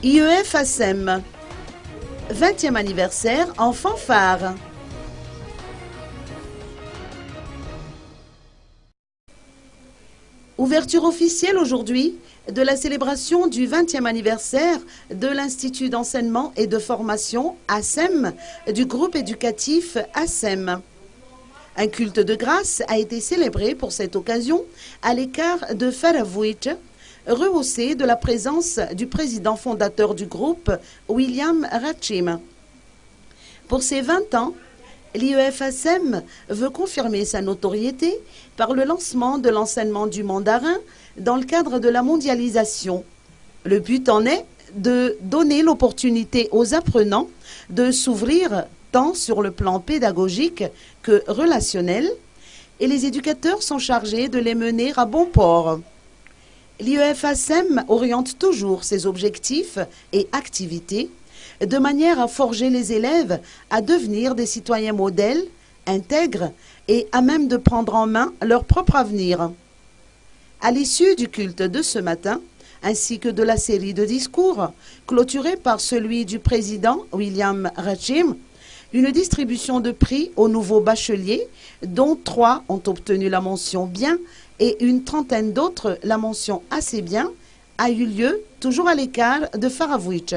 IEF ASEM, 20e anniversaire en fanfare. Ouverture officielle aujourd'hui de la célébration du 20e anniversaire de l'Institut d'enseignement et de formation ASEM du groupe éducatif ASEM. Un culte de grâce a été célébré pour cette occasion à l'écart de Faravouitch, rehaussé de la présence du président fondateur du groupe, William Rachim. Pour ses 20 ans, l'IEF ASEM veut confirmer sa notoriété par le lancement de l'enseignement du mandarin dans le cadre de la mondialisation. Le but en est de donner l'opportunité aux apprenants de s'ouvrir tant sur le plan pédagogique que relationnel, et les éducateurs sont chargés de les mener à bon port. L'IEF ASEM oriente toujours ses objectifs et activités de manière à forger les élèves à devenir des citoyens modèles, intègres et à même de prendre en main leur propre avenir. À l'issue du culte de ce matin, ainsi que de la série de discours, clôturée par celui du président William Rachim, une distribution de prix aux nouveaux bacheliers, dont 3 ont obtenu la mention bien et une trentaine d'autres la mention assez bien, a eu lieu toujours à l'écart de Faravouitch.